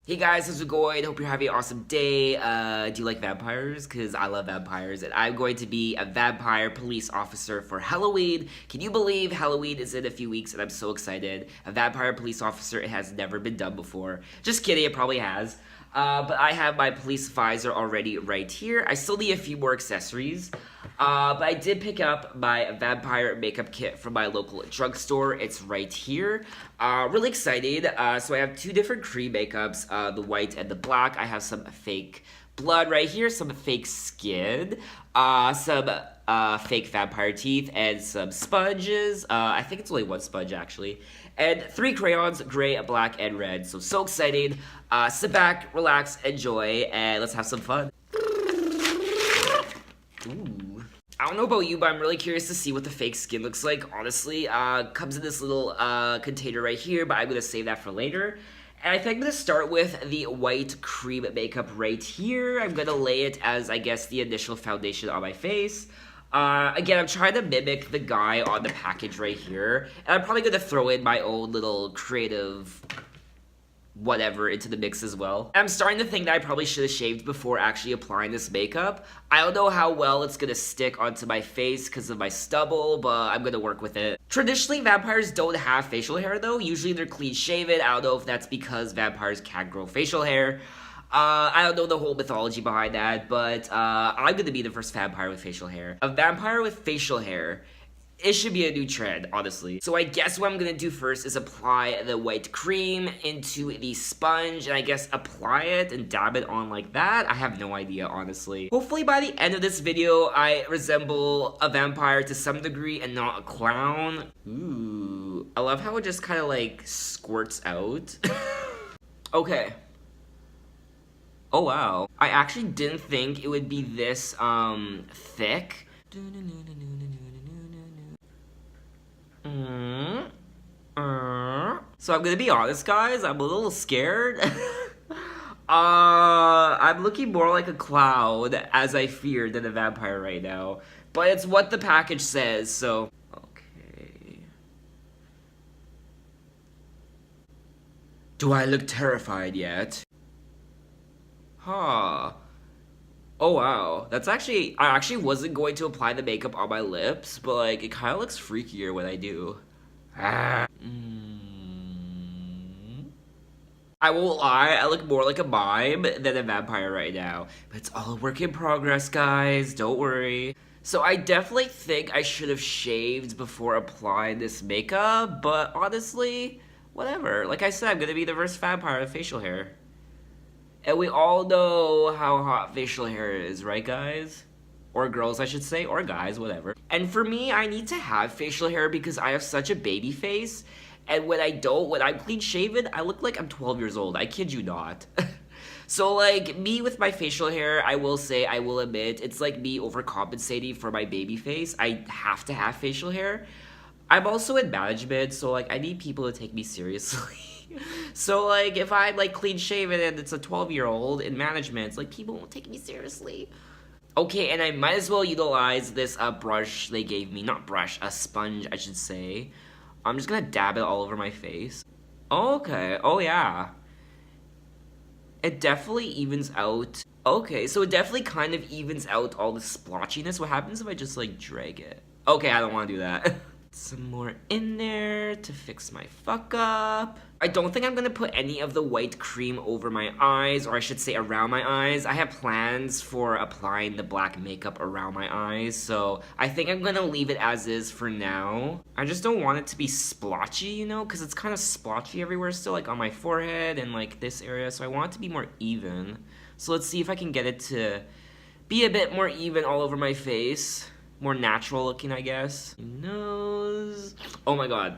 Hey guys, how's it going? Hope you're having an awesome day. Do you like vampires? Because I love vampires, and I'm going to be a vampire police officer for Halloween. Can you believe Halloween is in a few weeks, and I'm so excited. A vampire police officer, it has never been done before. Just kidding, it probably has. But I have my police visor already right here. I still need a few more accessories. But I did pick up my vampire makeup kit from my local drugstore. It's right here. Really excited. So I have two different cream makeups, the white and the black. I have some fake blood right here, some fake skin, some fake vampire teeth, and some sponges. I think it's only one sponge actually. And 3 crayons, gray, black, and red. So excited. Sit back, relax, enjoy, and let's have some fun. Ooh. I don't know about you, but I'm really curious to see what the fake skin looks like, honestly. Comes in this little container right here, but I'm going to save that for later. And I think I'm going to start with the white cream makeup right here. I'm going to lay it as, I guess, the initial foundation on my face. Again, I'm trying to mimic the guy on the package right here. And I'm probably going to throw in my own little creative whatever into the mix as well. I'm starting to think that I probably should have shaved before actually applying this makeup. I don't know how well it's gonna stick onto my face because of my stubble, but I'm gonna work with it. Traditionally, vampires don't have facial hair though. Usually they're clean shaven. I don't know if that's because vampires can't grow facial hair. I don't know the whole mythology behind that, but I'm gonna be the first vampire with facial hair. A vampire with facial hair, it should be a new trend, honestly. So I guess what I'm gonna do first is apply the white cream into the sponge, and I guess apply it and dab it on like that. I have no idea, honestly. Hopefully by the end of this video, I resemble a vampire to some degree and not a clown. Ooh, I love how it just kind of like squirts out. Okay. Oh wow. I actually didn't think it would be this, thick. So I'm gonna be honest, guys, I'm a little scared. I'm looking more like a cloud, as I feared, than a vampire right now. But it's what the package says, so... Okay... Do I look terrified yet? Huh... Oh wow, that's actually, I actually wasn't going to apply the makeup on my lips, but like, it kind of looks freakier when I do. I won't lie, I look more like a mime than a vampire right now. But it's all a work in progress, guys, don't worry. So I definitely think I should have shaved before applying this makeup, but honestly, whatever. Like I said, I'm gonna be the first vampire with facial hair. And we all know how hot facial hair is, right guys? Or girls, I should say, or guys, whatever. And for me, I need to have facial hair because I have such a baby face. And when I don't, when I'm clean shaven, I look like I'm 12 years old. I kid you not. So like, me with my facial hair, I will say, I will admit, it's like me overcompensating for my baby face. I have to have facial hair. I'm also in management, so like, I need people to take me seriously. So like, if I'm like clean shaven and it's a 12-year-old in management, it's like people won't take me seriously. Okay, and I might as well utilize this brush they gave me. Not brush, a sponge, I should say. I'm just gonna dab it all over my face. Okay, oh yeah. It definitely evens out. Okay, so it definitely kind of evens out all the splotchiness. What happens if I just like drag it? Okay, I don't want to do that. Some more in there to fix my fuck up. I don't think I'm gonna put any of the white cream over my eyes, or I should say around my eyes. I have plans for applying the black makeup around my eyes, so I think I'm gonna leave it as is for now. I just don't want it to be splotchy, you know, because it's kind of splotchy everywhere still, like on my forehead and like this area, so I want it to be more even. So let's see if I can get it to be a bit more even all over my face. More natural looking, I guess. Nose. Oh my god.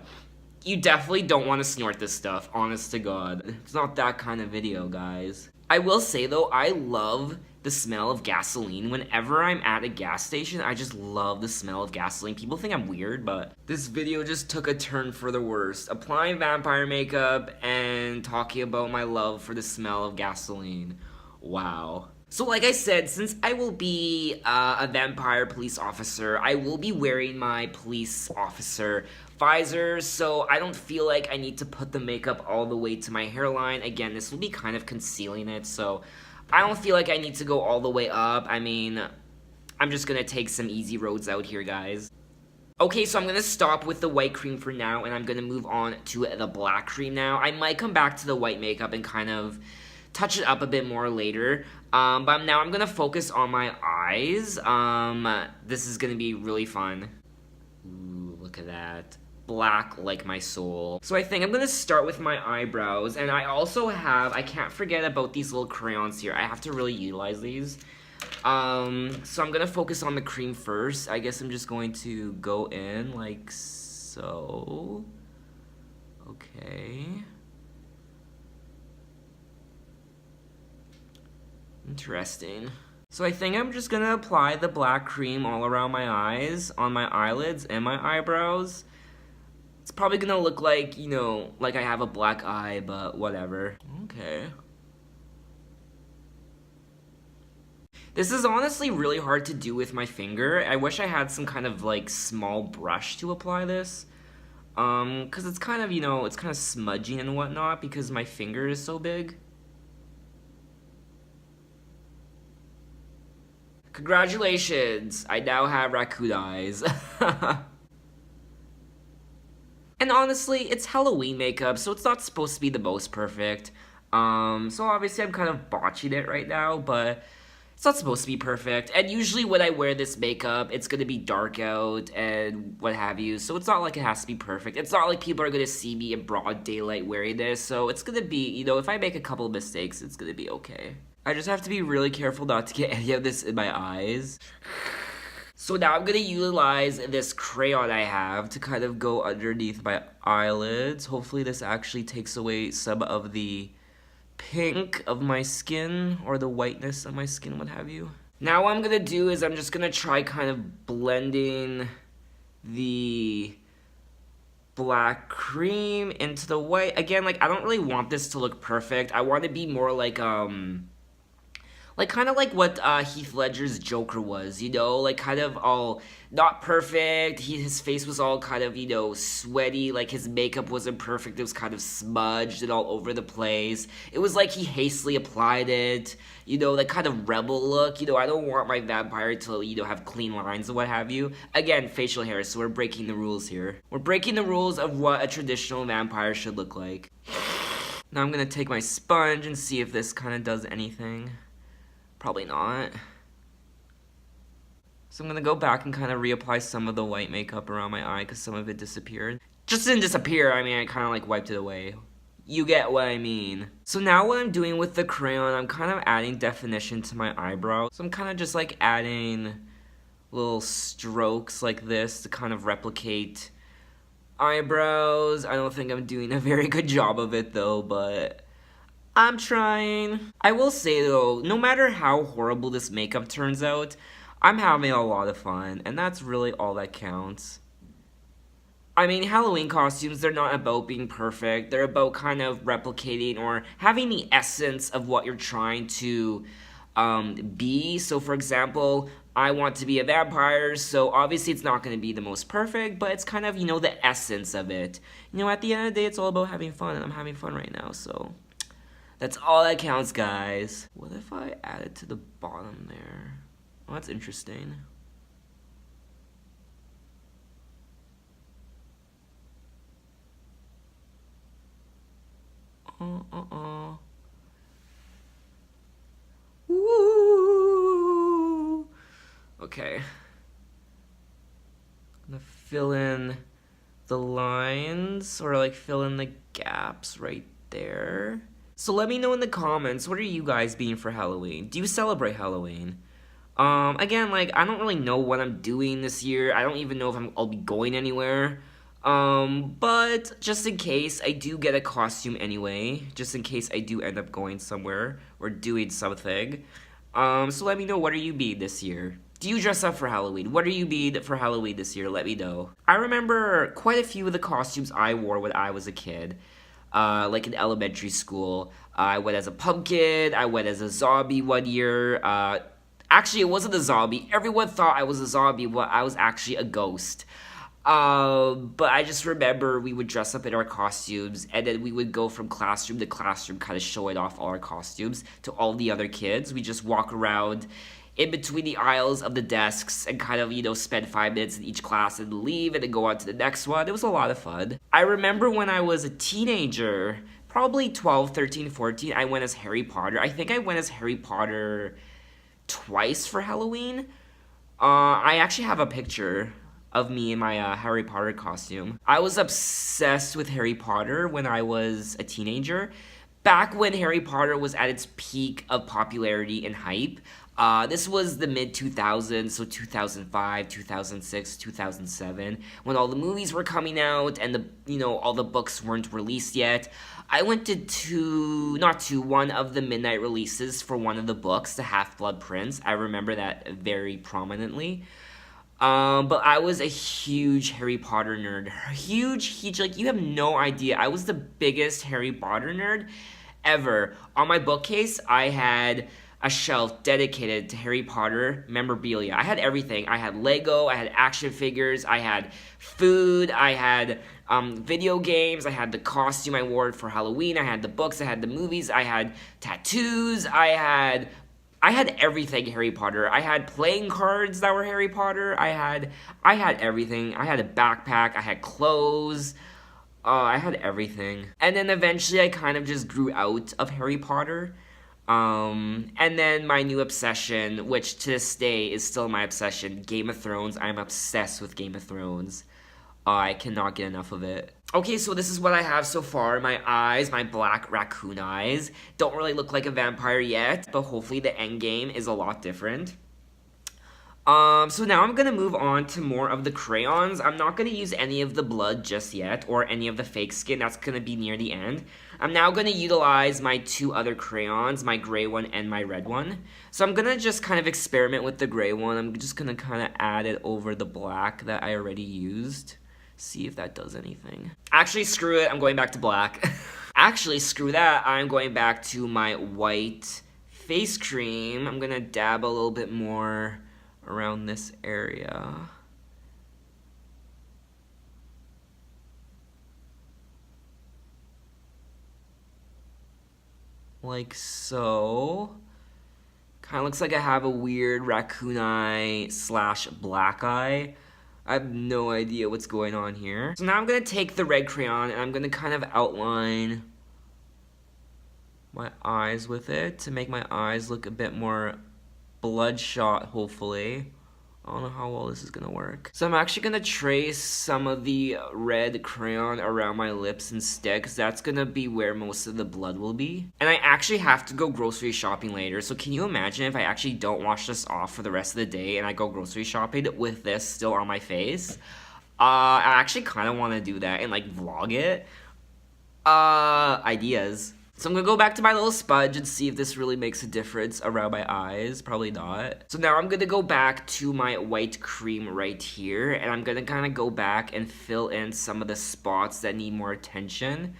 You definitely don't want to snort this stuff, honest to god. It's not that kind of video, guys. I will say though, I love the smell of gasoline. Whenever I'm at a gas station, I just love the smell of gasoline. People think I'm weird, but this video just took a turn for the worst. Applying vampire makeup and talking about my love for the smell of gasoline. Wow. So like I said, since I will be a vampire police officer, I will be wearing my police officer visor, so I don't feel like I need to put the makeup all the way to my hairline. Again, this will be kind of concealing it, so I don't feel like I need to go all the way up. I mean, I'm just gonna take some easy roads out here, guys. Okay, so I'm gonna stop with the white cream for now, and I'm gonna move on to the black cream now. I might come back to the white makeup and kind of touch it up a bit more later. But now I'm gonna focus on my eyes. This is gonna be really fun. Ooh, look at that. Black like my soul. So I think I'm gonna start with my eyebrows, and I also have, I can't forget about these little crayons here. I have to really utilize these. So I'm gonna focus on the cream first. I guess I'm just going to go in like so. Okay. Interesting. So I think I'm just gonna apply the black cream all around my eyes, on my eyelids and my eyebrows. It's probably gonna look like, you know, like I have a black eye, but whatever. Okay. This is honestly really hard to do with my finger. I wish I had some kind of like small brush to apply this. Cause it's kind of, you know, it's kind of smudgy and whatnot because my finger is so big. Congratulations, I now have raccoon eyes. And honestly, it's Halloween makeup, so it's not supposed to be the most perfect. So obviously I'm kind of botching it right now, but it's not supposed to be perfect. And usually when I wear this makeup, it's gonna be dark out and what have you, so it's not like it has to be perfect. It's not like people are gonna see me in broad daylight wearing this, so it's gonna be, you know, if I make a couple of mistakes, it's gonna be okay. I just have to be really careful not to get any of this in my eyes. So now I'm gonna utilize this crayon I have to kind of go underneath my eyelids. Hopefully this actually takes away some of the pink of my skin or the whiteness of my skin, what have you. Now what I'm gonna do is I'm just gonna try kind of blending the black cream into the white. Again, like I don't really want this to look perfect. I want to be more like kind of like what Heath Ledger's Joker was, you know, like kind of all not perfect. His face was all kind of, you know, sweaty, like his makeup wasn't perfect. It was kind of smudged and all over the place. It was like he hastily applied it, you know, that kind of rebel look. You know, I don't want my vampire to, you know, have clean lines and what have you. Again, facial hair, so we're breaking the rules here. We're breaking the rules of what a traditional vampire should look like. Now I'm gonna take my sponge and see if this kind of does anything. Probably not. So I'm gonna go back and kind of reapply some of the white makeup around my eye because some of it disappeared. Just didn't disappear, I mean, I kind of like wiped it away. You get what I mean. So now what I'm doing with the crayon, I'm kind of adding definition to my eyebrow. So I'm kind of just like adding little strokes like this to kind of replicate eyebrows. I don't think I'm doing a very good job of it though, but I'm trying. I will say though, no matter how horrible this makeup turns out, I'm having a lot of fun, and that's really all that counts. I mean, Halloween costumes, they're not about being perfect. They're about kind of replicating or having the essence of what you're trying to be. So for example, I want to be a vampire, so obviously it's not going to be the most perfect, but it's kind of, you know, the essence of it. You know, at the end of the day, it's all about having fun, and I'm having fun right now, so that's all that counts, guys. What if I add it to the bottom there? Oh, that's interesting. Woo! Okay. I'm gonna fill in the lines, or like fill in the gaps right there. So let me know in the comments, what are you guys being for Halloween? Do you celebrate Halloween? Again, like, I don't really know what I'm doing this year. I don't even know if I'll be going anywhere. But just in case I do get a costume anyway, just in case I do end up going somewhere or doing something. So let me know, what are you being this year? Do you dress up for Halloween? What are you being for Halloween this year? Let me know. I remember quite a few of the costumes I wore when I was a kid. Like in elementary school. I went as a pumpkin, I went as a zombie one year. Actually, it wasn't a zombie. Everyone thought I was a zombie, but I was actually a ghost. But I just remember we would dress up in our costumes, and then we would go from classroom to classroom, kind of showing off all our costumes to all the other kids. We just walk around in between the aisles of the desks and kind of, spend 5 minutes in each class and leave and then go on to the next one. It was a lot of fun. I remember when I was a teenager, probably 12, 13, 14, I went as Harry Potter. I think I went as Harry Potter twice for Halloween. I actually have a picture of me in my Harry Potter costume. I was obsessed with Harry Potter when I was a teenager. Back when Harry Potter was at its peak of popularity and hype. This was the mid 2000s, so 2005, 2006, 2007, when all the movies were coming out and all the books weren't released yet. I went to one of the midnight releases for one of the books, The Half-Blood Prince. I remember that very prominently. But I was a huge Harry Potter nerd. Huge, like, you have no idea. I was the biggest Harry Potter nerd ever. On my bookcase, I had a shelf dedicated to Harry Potter memorabilia. I had everything. I had Lego, I had action figures, I had food, I had video games, I had the costume I wore for Halloween, I had the books, I had the movies, I had tattoos, I had everything Harry Potter. I had playing cards that were Harry Potter. I had everything. I had a backpack. I had clothes. I had everything. And then eventually I kind of just grew out of Harry Potter. And then my new obsession, which to this day is still my obsession, Game of Thrones. I'm obsessed with Game of Thrones. I cannot get enough of it. Okay, so this is what I have so far. My eyes, my black raccoon eyes. Don't really look like a vampire yet, but hopefully the end game is a lot different. So now I'm gonna move on to more of the crayons. I'm not gonna use any of the blood just yet, or any of the fake skin. That's gonna be near the end. I'm now gonna utilize my two other crayons, my gray one and my red one. So I'm gonna just kind of experiment with the gray one. I'm just gonna kind of add it over the black that I already used. See if that does anything. Actually, screw it, I'm going back to black. Actually, screw that, I'm going back to my white face cream. I'm gonna dab a little bit more around this area. Like so. Kind of looks like I have a weird raccoon eye slash black eye. I have no idea what's going on here. So now I'm gonna take the red crayon and I'm gonna kind of outline my eyes with it to make my eyes look a bit more bloodshot, hopefully. I don't know how well this is gonna work. So I'm actually gonna trace some of the red crayon around my lips instead, because that's gonna be where most of the blood will be. And I actually have to go grocery shopping later, so can you imagine if I actually don't wash this off for the rest of the day and I go grocery shopping with this still on my face? I actually kind of want to do that and like vlog it. Ideas. So I'm gonna go back to my little sponge and see if this really makes a difference around my eyes. Probably not. So now I'm gonna go back to my white cream right here, and I'm gonna kind of go back and fill in some of the spots that need more attention.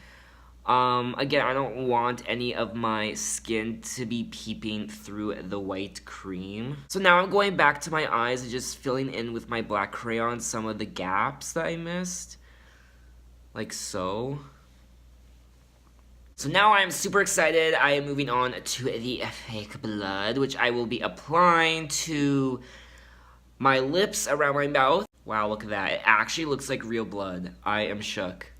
Again, I don't want any of my skin to be peeping through the white cream. So now I'm going back to my eyes and just filling in with my black crayon some of the gaps that I missed. Like so. So now I'm super excited. I am moving on to the fake blood, which I will be applying to my lips around my mouth. Wow, look at that. It actually looks like real blood. I am shook.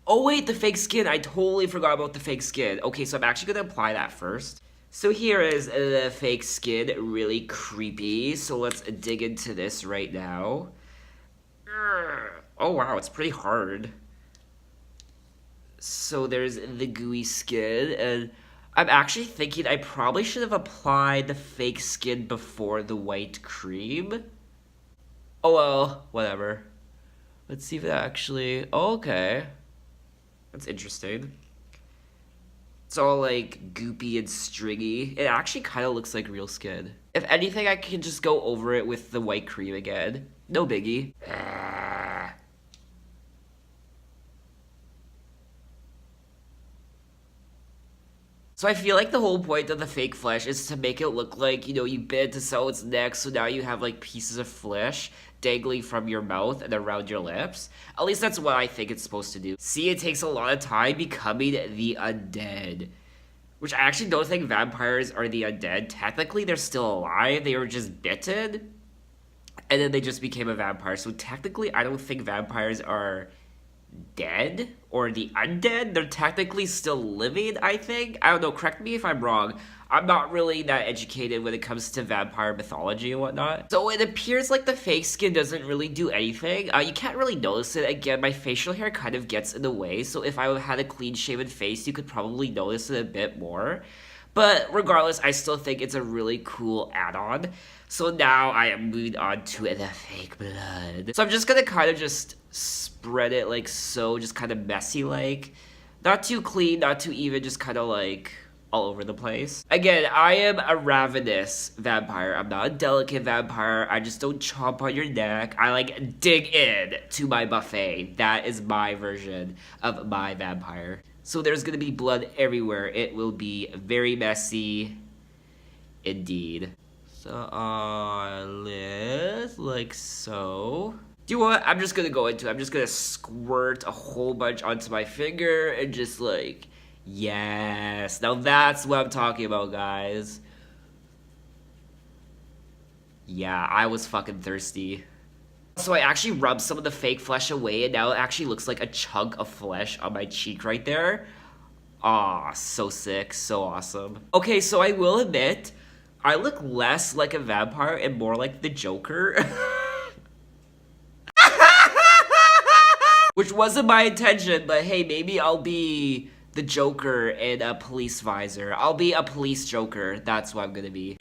Oh wait, the fake skin. I totally forgot about the fake skin. Okay, so I'm actually gonna apply that first. So here is the fake skin, really creepy. So let's dig into this right now. Oh wow, it's pretty hard. So there's the gooey skin, and I'm actually thinking I probably should have applied the fake skin before the white cream. Oh well, whatever. Let's see if it actually... Oh, okay. That's interesting. It's all like goopy and stringy. It actually kind of looks like real skin. If anything, I can just go over it with the white cream again. No biggie. So I feel like the whole point of the fake flesh is to make it look like, you bit to sell its neck, so now you have like pieces of flesh dangling from your mouth and around your lips. At least that's what I think it's supposed to do. See, it takes a lot of time becoming the undead. Which I actually don't think vampires are the undead. Technically, they're still alive. They were just bitten. And then they just became a vampire. So technically, I don't think vampires are dead or the undead. They're technically still living, I think. I don't know, correct me if I'm wrong. I'm not really that educated when it comes to vampire mythology and whatnot. So it appears like the fake skin doesn't really do anything. You can't really notice it. Again, my facial hair kind of gets in the way, so if I had a clean shaven face, you could probably notice it a bit more. But regardless, I still think it's a really cool add-on. So now I am moving on to the fake blood. So I'm just gonna kind of just spread it like so, just kind of messy like. Not too clean, not too even, just kind of like all over the place. Again, I am a ravenous vampire. I'm not a delicate vampire. I just don't chomp on your neck. I like dig in to my buffet. That is my version of my vampire. So there's gonna be blood everywhere. It will be very messy indeed. So like so. Do you know what? I'm just gonna go into it. I'm just gonna squirt a whole bunch onto my finger and just like, yes. Now that's what I'm talking about, guys. Yeah, I was fucking thirsty. So I actually rubbed some of the fake flesh away, and now it actually looks like a chunk of flesh on my cheek right there. Aw, so sick, so awesome. Okay, so I will admit, I look less like a vampire and more like the Joker. Which wasn't my intention, but hey, maybe I'll be the Joker in a police visor. I'll be a police Joker, that's what I'm gonna be.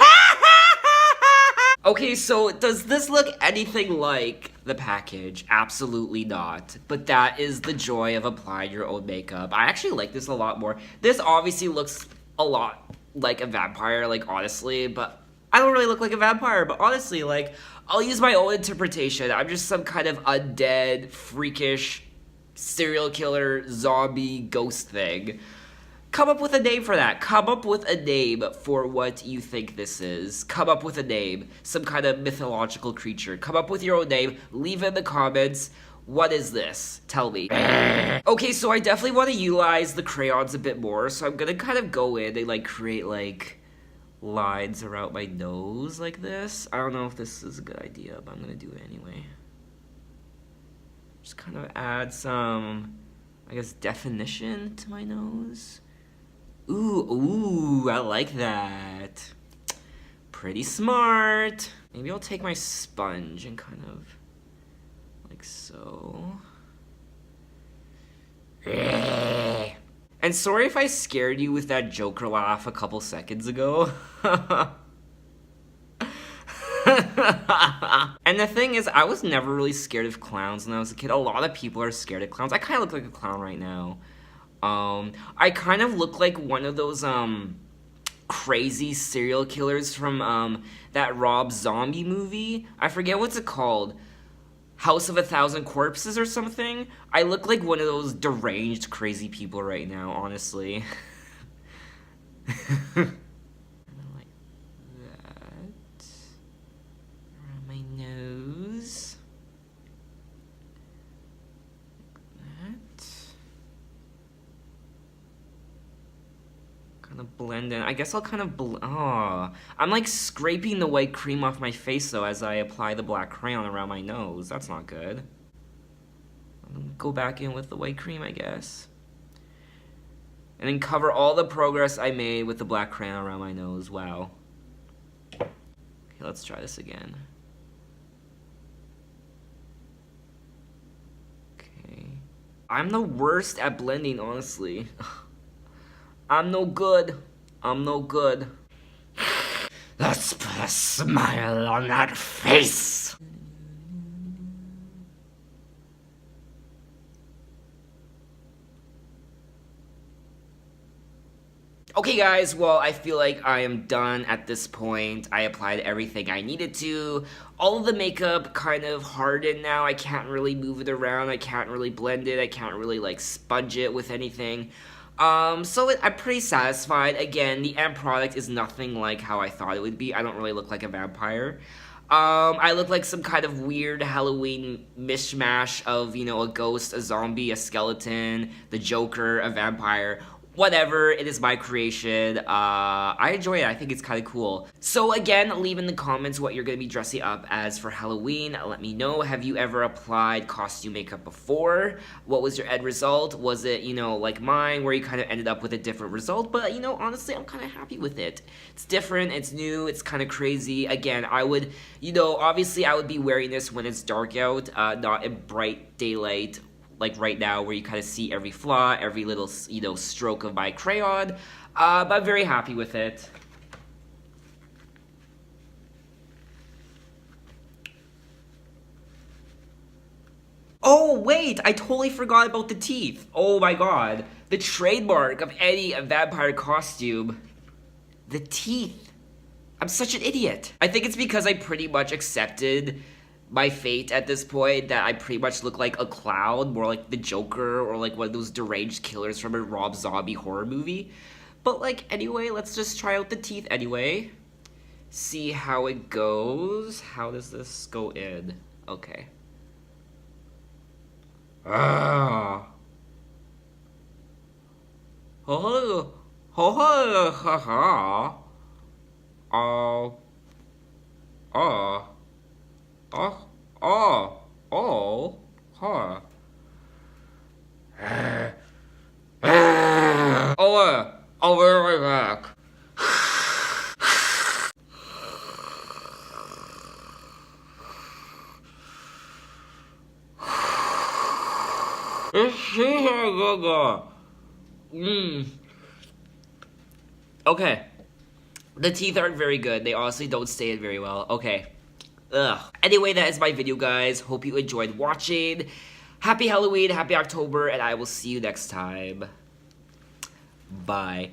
Okay, so does this look anything like the package? Absolutely not. But that is the joy of applying your own makeup. I actually like this a lot more. This obviously looks a lot like a vampire, like honestly, but I don't really look like a vampire, but honestly, like, I'll use my own interpretation. I'm just some kind of undead, freakish, serial killer, zombie, ghost thing. Come up with a name for that. Come up with a name for what you think this is. Come up with a name. Some kind of mythological creature. Come up with your own name. Leave it in the comments. What is this? Tell me. Okay, so I definitely want to utilize the crayons a bit more. So I'm going to kind of go in and like create like lines around my nose like this. I don't know if this is a good idea, but I'm going to do it anyway. Just kind of add some, I guess, definition to my nose. Ooh, I like that. Pretty smart. Maybe I'll take my sponge and kind of, like so. And sorry if I scared you with that Joker laugh a couple seconds ago. And the thing is, I was never really scared of clowns when I was a kid. A lot of people are scared of clowns. I kind of look like a clown right now. I kind of look like one of those, crazy serial killers from, that Rob Zombie movie. I forget what's it called. House of a Thousand Corpses or something. I look like one of those deranged, crazy people right now, honestly. Like that. Around my nose. Kind of blend in. I guess I'll kind of I'm like scraping the white cream off my face though as I apply the black crayon around my nose. That's not good. I'm gonna go back in with the white cream, I guess. And then cover all the progress I made with the black crayon around my nose. Wow. Okay, let's try this again. Okay. I'm the worst at blending, honestly. I'm no good. I'm no good. Let's put a smile on that face. Okay guys, well I feel like I am done at this point. I applied everything I needed to. All of the makeup kind of hardened now. I can't really move it around. I can't really blend it. I can't really like sponge it with anything. I'm pretty satisfied. Again, the end product is nothing like how I thought it would be. I don't really look like a vampire. I look like some kind of weird Halloween mishmash of, you know, a ghost, a zombie, a skeleton, the Joker, a vampire. Whatever, it is my creation. I enjoy it. I think it's kind of cool. So again, leave in the comments what you're going to be dressing up as for Halloween. Let me know. Have you ever applied costume makeup before? What was your end result? Was it, you know, like mine, where you kind of ended up with a different result? But, you know, honestly, I'm kind of happy with it. It's different, it's new, it's kind of crazy. Again, I would, you know, obviously I would be wearing this when it's dark out, not in bright daylight, like right now, where you kind of see every flaw, every little, you know, stroke of my crayon. But I'm very happy with it. Oh, wait, I totally forgot about the teeth. Oh my god. The trademark of any vampire costume. The teeth. I'm such an idiot. I think it's because I pretty much accepted my fate at this point, that I pretty much look like a clown, more like the Joker or like one of those deranged killers from a Rob Zombie horror movie. But like, anyway, let's just try out the teeth anyway. See how it goes. How does this go in? Okay. Ah. Oh. Oh. Ha ha. Oh. Oh. Oh, oh, oh, huh. Oh, I'll be right back. Okay. The teeth aren't very good. They honestly don't stay in very well. Okay. Ugh. Anyway, that is my video, guys. Hope you enjoyed watching. Happy Halloween, happy October, and I will see you next time. Bye.